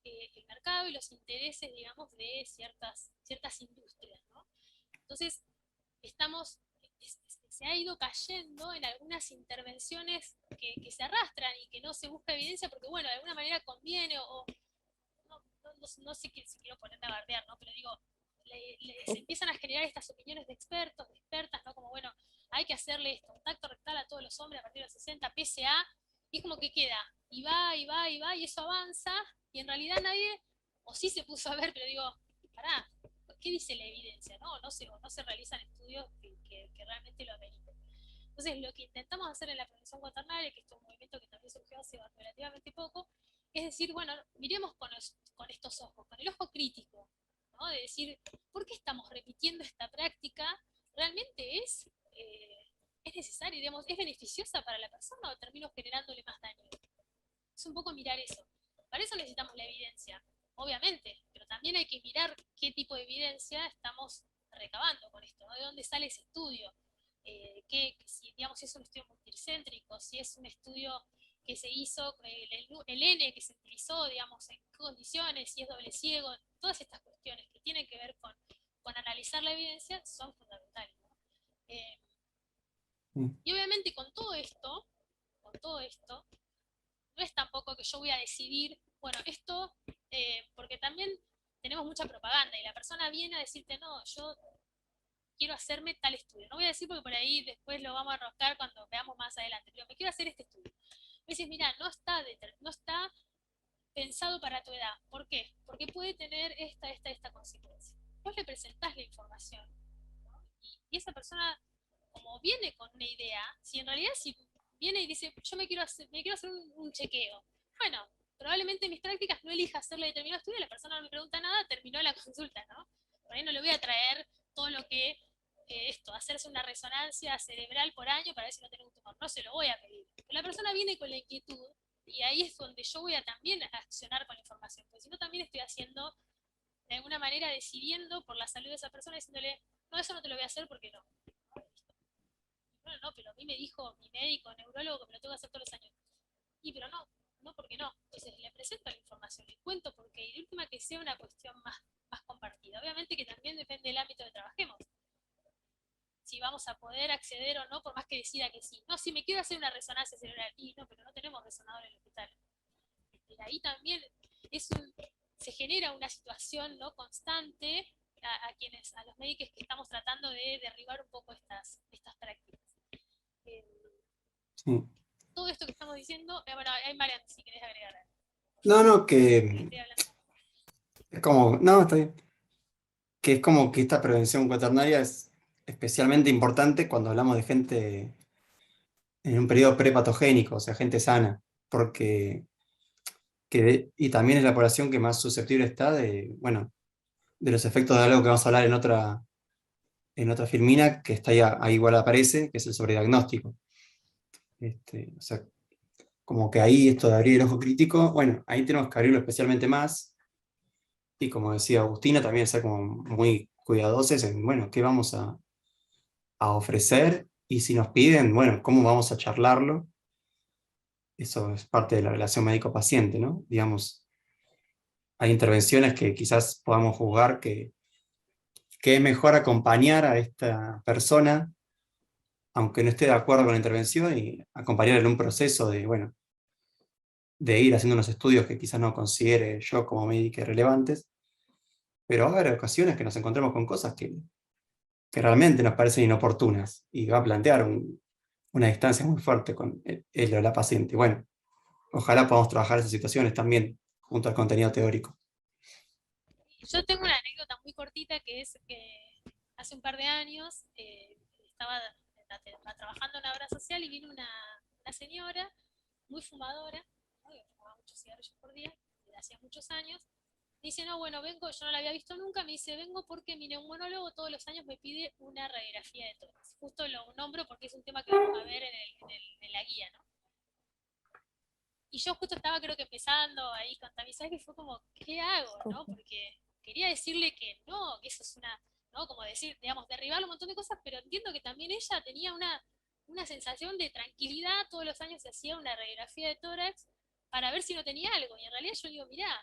el mercado y los intereses, digamos, de ciertas industrias, ¿no? Entonces, se ha ido cayendo en algunas intervenciones que se arrastran y que no se busca evidencia porque, bueno, de alguna manera conviene o no sé si quiero ponerme a bardear, ¿no? Pero digo, se empiezan a generar estas opiniones de expertos, de expertas, ¿no? Como, bueno, hay que hacerle esto, un tacto rectal a todos los hombres a partir de los 60, PSA, y es como que queda, y va, y va, y va, y eso avanza, y en realidad nadie, o sí se puso a ver, pero digo, pará, ¿qué dice la evidencia? No se realizan estudios que realmente lo ameriten. Entonces, lo que intentamos hacer en la prevención cuaternaria, que es un movimiento que también surgió hace relativamente poco, es decir, bueno, miremos con estos ojos, con el ojo crítico, ¿no? De decir, ¿por qué estamos repitiendo esta práctica? ¿Realmente es necesaria, digamos, es beneficiosa para la persona o termino generándole más daño? Es un poco mirar eso. Para eso necesitamos la evidencia, obviamente, pero también hay que mirar qué tipo de evidencia estamos recabando con esto, ¿no? ¿De dónde sale ese estudio? Si, digamos, si es un estudio multicéntrico, si es un estudio que se hizo, el N que se utilizó, digamos, en qué condiciones, si es doble ciego, todas estas cuestiones que tienen que ver con analizar la evidencia son fundamentales, ¿no? Y obviamente con todo esto, no es tampoco que yo voy a decidir, bueno, esto, porque también tenemos mucha propaganda y la persona viene a decirte, no, yo quiero hacerme tal estudio. No voy a decir porque por ahí después lo vamos a enroscar cuando veamos más adelante, pero me quiero hacer este estudio. Me dices, mira, no está pensado para tu edad. ¿Por qué? Porque puede tener esta consecuencia. Vos le presentás la información, ¿no? Y esa persona, como viene con una idea, si en realidad si viene y dice, yo me quiero hacer un chequeo, bueno, probablemente en mis prácticas no elija hacerle determinado estudio, la persona no me pregunta nada, terminó la consulta, ¿no? Por ahí no le voy a traer todo lo que hacerse una resonancia cerebral por año para ver si no tenés un tumor, no se lo voy a pedir. Pero la persona viene con la inquietud y ahí es donde yo voy a también accionar con la información, porque si no también estoy haciendo, de alguna manera decidiendo por la salud de esa persona, diciéndole, no, eso no te lo voy a hacer porque no. No, pero a mí me dijo mi médico, neurólogo, que me lo tengo que hacer todos los años. Y pero no porque no. Entonces le presento la información, le cuento porque y de última que sea una cuestión más compartida. Obviamente que también depende del ámbito que trabajemos. Si vamos a poder acceder o no, por más que decida que sí. No, si me quiero hacer una resonancia cerebral, y no, pero no tenemos resonador en el hospital. Y ahí también se genera una situación, ¿no?, constante a los médicos que estamos tratando de derribar un poco estas prácticas. Sí. Todo esto que estamos diciendo, bueno, hay Marian, si querés agregar algo. No, que es como, no, está bien. Que es como que esta prevención cuaternaria es especialmente importante cuando hablamos de gente en un periodo prepatogénico, o sea, gente sana, porque y también es la población que más susceptible está bueno, de los efectos de algo que vamos a hablar en otra filmina, que está ahí igual aparece, que es el sobrediagnóstico. O sea, como que ahí esto de abrir el ojo crítico, bueno, ahí tenemos que abrirlo especialmente más, y como decía Agustina, también ser como muy cuidadosos en, bueno, qué vamos a ofrecer, y si nos piden, bueno, cómo vamos a charlarlo. Eso es parte de la relación médico-paciente, ¿no? Digamos, hay intervenciones que quizás podamos juzgar que es mejor acompañar a esta persona, aunque no esté de acuerdo con la intervención, y acompañarla en un proceso de, bueno, de ir haciendo unos estudios que quizás no considere yo como médico relevantes, pero va a haber ocasiones que nos encontremos con cosas que realmente nos parecen inoportunas, y va a plantear una distancia muy fuerte con él o la paciente. Bueno, ojalá podamos trabajar esas situaciones también junto al contenido teórico. Yo tengo una anécdota muy cortita que es que hace un par de años estaba trabajando en una obra social y vino una señora muy fumadora, ¿no?, que fumaba muchos cigarrillos por día, desde hacía muchos años. Dice, no, bueno, vengo, yo no la había visto nunca, me dice, vengo porque mi neumonólogo todos los años me pide una radiografía de tórax. Justo lo nombro porque es un tema que vamos a ver en la guía, ¿no? Y yo justo estaba creo que empezando ahí con tamizaje y fue como, ¿qué hago? ¿No? Porque quería decirle que no, que eso es una, ¿no? Como decir, digamos, derribar un montón de cosas, pero entiendo que también ella tenía una sensación de tranquilidad, todos los años se hacía una radiografía de tórax para ver si no tenía algo, y en realidad yo digo, mirá,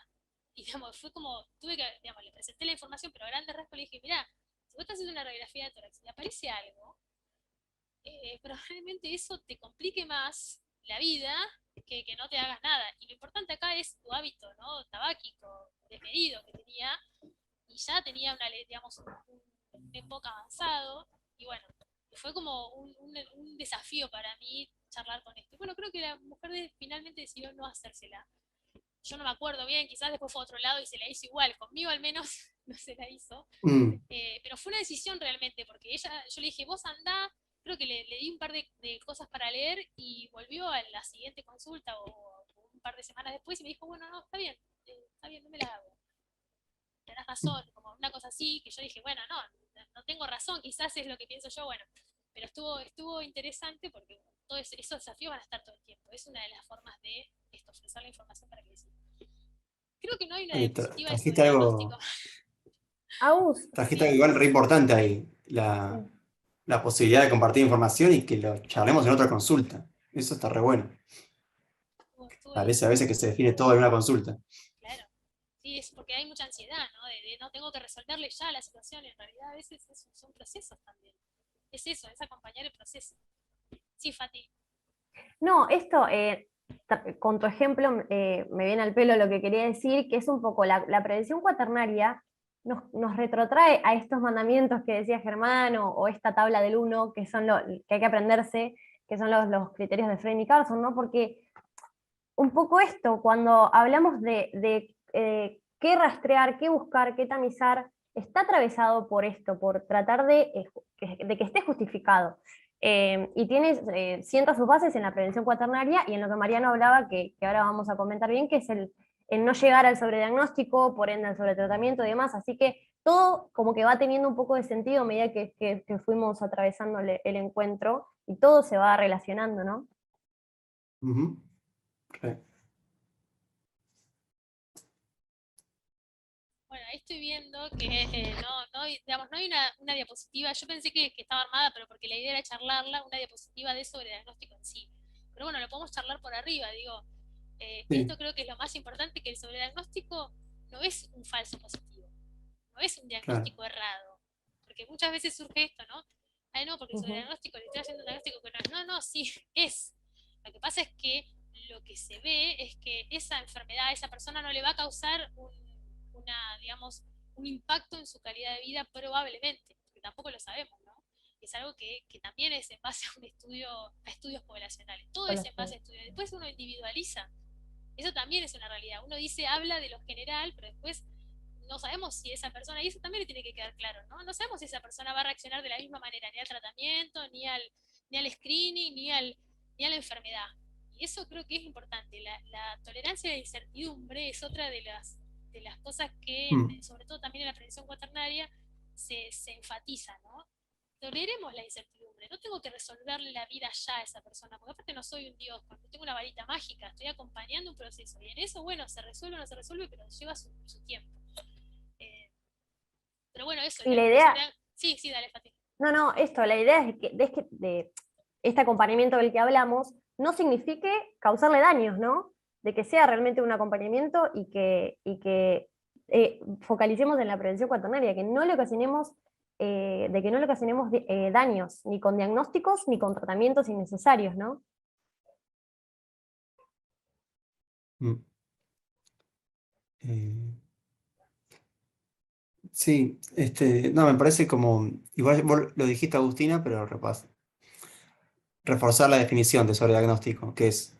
y digamos, fue como, tuve que, digamos, le presenté la información, pero a grandes rasgos le dije, mirá, si vos estás haciendo una radiografía de tórax y aparece algo, probablemente eso te complique más la vida que no te hagas nada. Y lo importante acá es tu hábito, ¿no? Tabáquico, desmedido que tenía, y ya tenía digamos, un época avanzado, y bueno, fue como un desafío para mí charlar con esto. Y bueno, creo que la mujer finalmente decidió no hacérsela. Yo no me acuerdo bien, quizás después fue a otro lado y se la hizo igual, conmigo al menos no se la hizo. Mm. Pero fue una decisión realmente, porque yo le dije, vos andá, creo que le di un par de cosas para leer y volvió a la siguiente consulta o un par de semanas después y me dijo, bueno, no, está bien, no me la hago. Tenés razón, como una cosa así, que yo dije, bueno, no tengo razón, quizás es lo que pienso yo, bueno, pero estuvo interesante porque todos esos desafíos van a estar todo el tiempo. Es una de las formas de esto, ofrecer la información para que les sirva. Creo que no hay una diapositiva de Trajiste sobrediagnóstico. Agus, trajiste algo Sí, igual re importante ahí, sí. la posibilidad de compartir información y que lo charlemos en otra consulta. Eso está re bueno. estuvo Parece a lindo. veces que se define todo en una consulta. Claro. Sí, es porque hay mucha ansiedad, ¿no? De no tengo que resolverle ya la situación, y en realidad a veces son procesos también. Es eso, es acompañar el proceso. Sí, Fati. No, esto, con tu ejemplo, me viene al pelo lo que quería decir, que es un poco la prevención cuaternaria nos retrotrae a estos mandamientos que decía Germán o esta tabla del 1, que son lo que hay que aprenderse, que son los criterios de Frame y Carlson, ¿no? Porque un poco esto, cuando hablamos de qué rastrear, qué buscar, qué tamizar, está atravesado por esto, por tratar de que esté justificado. Y tiene, sienta sus bases en la prevención cuaternaria y en lo que Mariano hablaba, que ahora vamos a comentar bien, que es el no llegar al sobrediagnóstico, por ende al sobretratamiento y demás. Así que todo como que va teniendo un poco de sentido a medida que fuimos atravesando el encuentro y todo se va relacionando, ¿no? Ujú. Re. Bueno, ahí estoy viendo que digamos, no hay una diapositiva. Yo pensé que estaba armada, pero porque la idea era charlarla, una diapositiva de sobrediagnóstico en sí. Pero bueno, lo podemos charlar por arriba, digo. Sí, Esto creo que es lo más importante, que el sobrediagnóstico no es un falso positivo, no es un claro. diagnóstico errado. Porque muchas veces surge esto, ¿no? Ay, no, porque el Ujú. sobrediagnóstico le estoy haciendo un diagnóstico que no es. No, sí, es. Lo que pasa es que lo que se ve es que esa enfermedad a esa persona no le va a causar digamos, un impacto en su calidad de vida probablemente, porque tampoco lo sabemos, ¿no? Es algo que también es en base a a estudios poblacionales. Todo es en base a estudios. Después uno individualiza. Eso también es una realidad. Uno dice, habla de lo general, pero después no sabemos si esa persona, y eso también le tiene que quedar claro, ¿no? No sabemos si esa persona va a reaccionar de la misma manera ni al tratamiento, ni al screening, ni a la enfermedad. Y eso creo que es importante. La tolerancia a la incertidumbre es otra de las cosas que, Mm. sobre todo también en la prevención cuaternaria, se enfatiza, ¿no? Toleremos la incertidumbre. No tengo que resolverle la vida ya a esa persona, porque aparte no soy un dios, no tengo una varita mágica, estoy acompañando un proceso. Y en eso, bueno, se resuelve o no se resuelve, pero lleva su tiempo. Eh, pero bueno, eso, Y la idea, sí, sí, dale, Fati. no, no, esto, la idea es de este acompañamiento del que hablamos no signifique causarle daños, ¿no? De que sea realmente un acompañamiento y que focalicemos en la prevención cuaternaria, que no le ocasionemos, de que no le ocasionemos daños, ni con diagnósticos ni con tratamientos innecesarios, ¿no? Mm. Eh, sí, no, me parece como, igual vos lo dijiste Agustina, pero reforzar la definición de sobrediagnóstico, que es,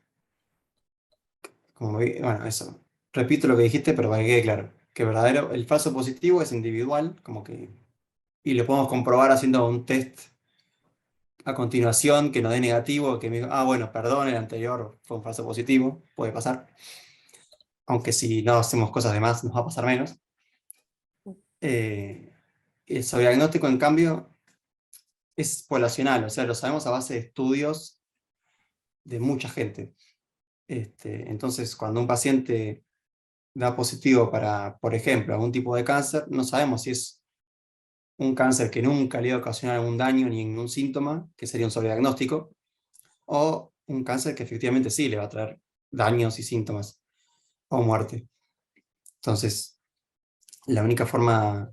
como, bueno, eso, repito lo que dijiste, pero para que quede claro, que verdadero, el falso positivo es individual, como que, y lo podemos comprobar haciendo un test a continuación que nos dé negativo, que me diga, bueno, perdón, el anterior fue un falso positivo, puede pasar, aunque si no hacemos cosas de más nos va a pasar menos. El sobrediagnóstico, en cambio, es poblacional, o sea, lo sabemos a base de estudios de mucha gente. Entonces, cuando un paciente da positivo para, por ejemplo, algún tipo de cáncer, no sabemos si es un cáncer que nunca le va a ocasionar algún daño ni ningún síntoma, que sería un sobrediagnóstico, o un cáncer que efectivamente sí le va a traer daños y síntomas o muerte. Entonces, la única forma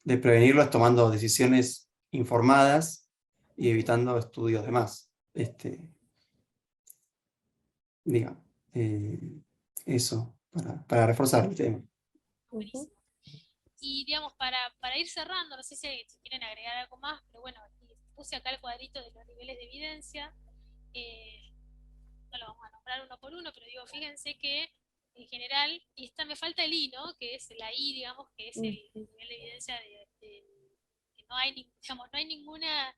de prevenirlo es tomando decisiones informadas y evitando estudios de más. Diga, eso, para reforzar el tema. Buenísimo. Y digamos, para ir cerrando, no sé si quieren agregar algo más, pero bueno, puse acá el cuadrito de los niveles de evidencia. No lo vamos a nombrar uno por uno, pero digo, fíjense que en general, y me falta el I, ¿no? Que es la I, digamos, que es el nivel de evidencia que no hay, digamos, no hay ninguna,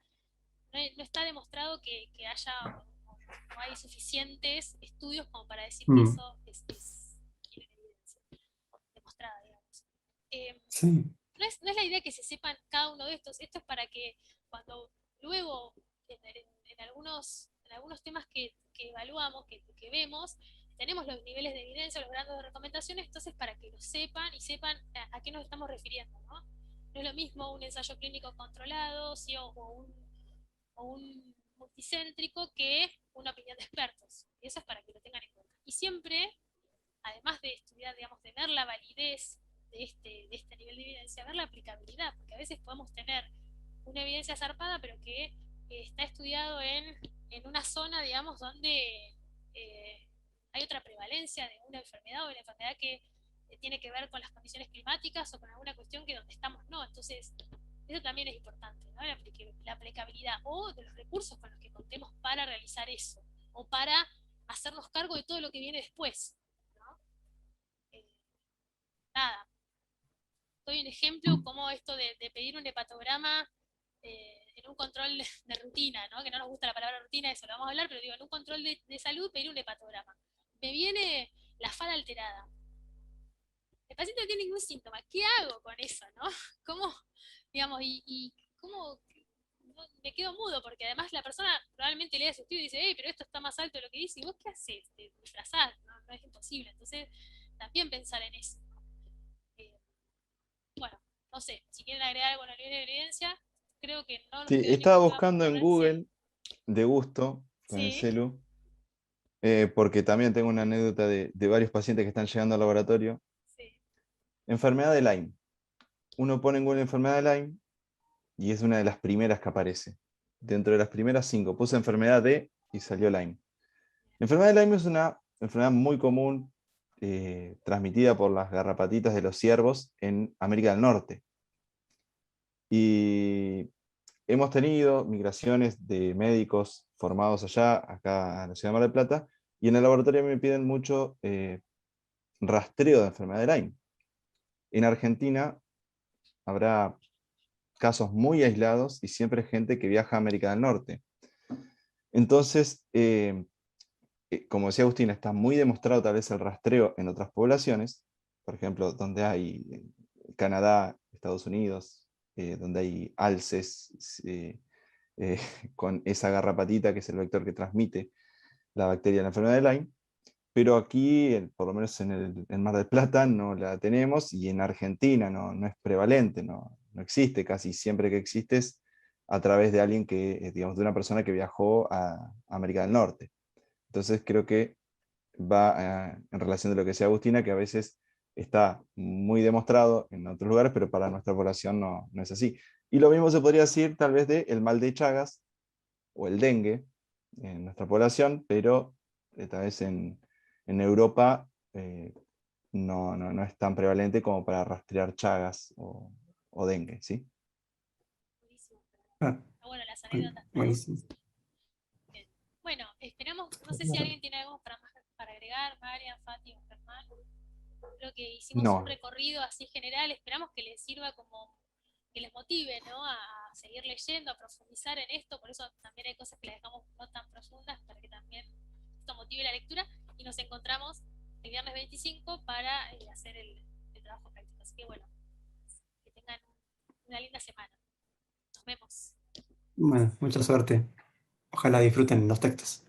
no está demostrado que haya, no hay suficientes estudios como para decir que eso tiene evidencia demostrada, digamos. Sí. No es la idea que se sepan cada uno de estos, esto es para que cuando luego en algunos temas que evaluamos, que vemos, tenemos los niveles de evidencia, los grados de recomendaciones, entonces para que lo sepan y sepan a qué nos estamos refiriendo, ¿no? No es lo mismo un ensayo clínico controlado, ¿sí? o un multicéntrico que una opinión de expertos. Y eso es para que lo tengan en cuenta. Y siempre, además de estudiar, digamos, de ver la validez de este nivel de evidencia, ver la aplicabilidad, porque a veces podemos tener una evidencia zarpada, pero que está estudiado en una zona, digamos, donde hay otra prevalencia de una enfermedad o una enfermedad que tiene que ver con las condiciones climáticas o con alguna cuestión que donde estamos no. Entonces, eso también es importante, ¿no? La aplicabilidad o de los recursos con los que contemos para realizar eso o para hacernos cargo de todo lo que viene después, ¿no? Nada, doy un ejemplo como esto de pedir un hepatograma en un control de rutina, ¿no? Que no nos gusta la palabra rutina, eso lo vamos a hablar, pero digo, en un control de salud pedir un hepatograma. Me viene la FAD alterada. El paciente no tiene ningún síntoma. ¿Qué hago con eso, no? ¿Cómo, digamos, y cómo me quedo mudo? Porque además la persona probablemente lea su estudio y dice, hey, pero esto está más alto de lo que dice, ¿y vos qué haces? Te disfrazás, no es imposible. Entonces, también pensar en eso, ¿no? Bueno, no sé, si quieren agregar algo en la línea de evidencia, creo que no nos Sí, quedó estaba ninguna buscando en ocurrencia. Google de gusto con el Sí, celu, porque también tengo una anécdota de varios pacientes que están llegando al laboratorio. sí. Enfermedad de Lyme. Uno pone en Google enfermedad de Lyme y es una de las primeras que aparece. Dentro de las primeras 5 puse enfermedad de y salió Lyme. La enfermedad de Lyme es una enfermedad muy común, transmitida por las garrapatitas de los ciervos en América del Norte. Y hemos tenido migraciones de médicos formados allá, acá en la ciudad de Mar del Plata, y en el laboratorio me piden mucho rastreo de enfermedad de Lyme. En Argentina habrá casos muy aislados y siempre gente que viaja a América del Norte. Entonces, como decía Agustín, está muy demostrado tal vez el rastreo en otras poblaciones, por ejemplo, donde hay Canadá, Estados Unidos, donde hay alces con esa garrapatita que es el vector que transmite la bacteria de la enfermedad de Lyme, pero aquí, por lo menos en Mar del Plata, no la tenemos y en Argentina no es prevalente, no existe, casi siempre que existe es a través de alguien que, digamos, de una persona que viajó a América del Norte. Entonces creo que va en relación de lo que decía Agustina, que a veces está muy demostrado en otros lugares, pero para nuestra población no es así. Y lo mismo se podría decir tal vez de el mal de Chagas o el dengue en nuestra población, pero tal vez en Europa no es tan prevalente como para rastrear Chagas o dengue, ¿sí? Buenísimo. Ah, Bueno, las anécdotas buenísimo. médicas. Bien. Bueno, esperamos, no sé si alguien tiene algo para agregar, Marian, Fati o Germán. Creo que hicimos un No, recorrido así general, esperamos que les sirva como, que les motive, ¿no? A seguir leyendo, a profundizar en esto, por eso también hay cosas que las dejamos no tan profundas, para que también esto motive la lectura, y nos encontramos el viernes 25 para hacer el trabajo práctico. Así que bueno, que tengan una linda semana. Nos vemos. Bueno, mucha suerte. Ojalá disfruten los textos.